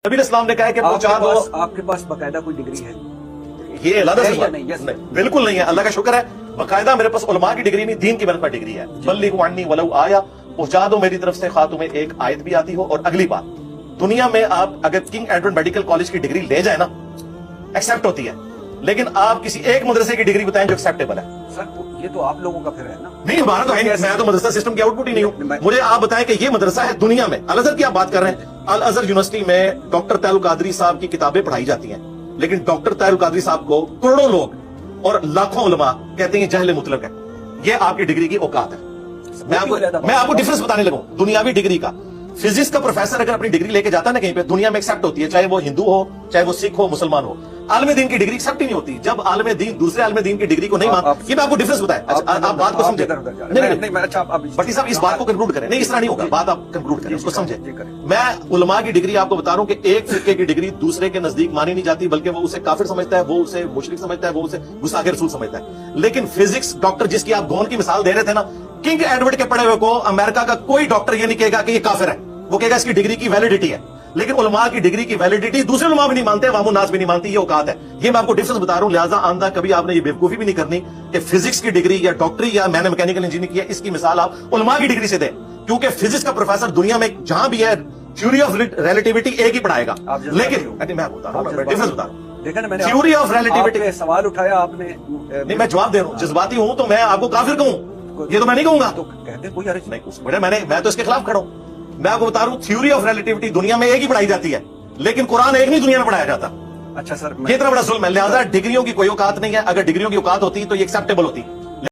नबी इस्लाम ने कहा है कि पहुंचा दो। आपके पास बाकायदा कोई डिग्री है? ये अल्लाह से नहीं, बिल्कुल नहीं है। अल्लाह का शुक्र है, बाकायदा मेरे पास उलमा की डिग्री नहीं, दीन की मेरे पास डिग्री है। बल्लिगु अन्नी वलौ आया, पहुंचा दो मेरी तरफ से, खा तुम्हें एक आयत भी आती हो। और अगली बात, दुनिया में आप अगर किंग एडवर्ड मेडिकल कॉलेज की डिग्री ले जाए ना, एक्सेप्ट होती है, लेकिन आप किसी एक मदरसे की डिग्री बताएं जो एक्सेप्टेबल है। सर ये तो आप लोगों का फिर है ना? नहीं, हमारा तो है नहीं, मैं तो मदरसा सिस्टम की आउटपुट ही नहीं हूँ। मुझे आप बताएं कि ये मदरसा है दुनिया में। अल अजहर की आप बात कर रहे हैं, अल अजहर यूनिवर्सिटी में डॉक्टर तैयब कादरी साहब की किताबें पढ़ाई जाती हैं, लेकिन डॉक्टर तैयब कादरी साहब को करोड़ों लोग और लाखों उलमा कहते हैं जहले मुतलक है। ये आपकी डिग्री की औकात है। मैं आपको डिफरेंस बताने लगूं दुनियावी डिग्री का। फिजिक्स का प्रोफेसर अगर अपनी डिग्री लेके जाता है ना कहीं पे, दुनिया में एक्सेप्ट होती है, चाहे वो हिंदू हो, चाहे वो सिख हो, मुसलमान हो। आलम दीन की डिग्री एक्सेप्ट ही नहीं होती जब आलम दीन दूसरे आलम दीन की डिग्री को नहीं मानता। ये मैं आपको डिफरेंस बताया, आप बात को समझे। नहीं, भट्टी साहब इस बात को कंक्लूड करें। नहीं, इस तरह नहीं होगा, बात आप कंक्लूड करें, उसको समझे। मैं उलमा की डिग्री आपको बता रहा हूं कि एक फिरके की डिग्री दूसरे के नजदीक मानी नहीं जाती, बल्कि वो उसे काफिर समझता है, वो उसे मुशरिक समझता है, वो उसे गुस्ताखे रसूल समझता है। लेकिन फिजिक्स डॉक्टर जिसकी आप गौन की मिसाल दे रहे थे ना, किंग एडवर्ड के पढ़े हुए को अमेरिका का कोई डॉक्टर ये नहीं कहेगा कि ये काफिर है, वो कहेगा इसकी डिग्री की वैलिडिटी है। लेकिन उलमा की डिग्री की वैलिडिटी दूसरे उलमा भी नहीं मानते, अवामुन नास भी नहीं मानती, ये औकात है। ये मैं आपको डिफरेंस बता रहा हूं। लिहाजा आंदा कभी आपने ये बेवकूफी भी नहीं करनी कि फिजिक्स की डिग्री या डॉक्टरी या मैंने मैकेनिकल इंजीनियरिंग किया, इसकी मिसाल आप उलमा की डिग्री से दें, क्योंकि फिजिक्स का प्रोफेसर दुनिया में जहां भी है थ्योरी ऑफ रिलेटिविटी एक ही पढ़ाएगा। लेकिन मैं बता रहा हूं, डिफरेंस बता रहा हूं। देखा ना, मैंने थ्योरी ऑफ रिलेटिविटी सवाल उठाया आपने। नहीं, मैं जवाब दे रहा हूं। जज्बाती हूं तो मैं आपको काफिर कहूं, ये तो मैं नहीं कहूंगा। तो कहते कोई हर्ज नहीं, मैं तो इसके खिलाफ खड़ा हूं। मैं आपको बता रहा हूं, थ्योरी ऑफ रिलेटिविटी दुनिया में एक ही पढ़ाई जाती है, लेकिन कुरान एक नहीं दुनिया में पढ़ाया जाता। अच्छा सर, ये इतना बड़ा जुल्म है। लिहाजा डिग्रियों की कोई औकात नहीं है। अगर डिग्रियों की औकात होती तो ये एक्सेप्टेबल होती।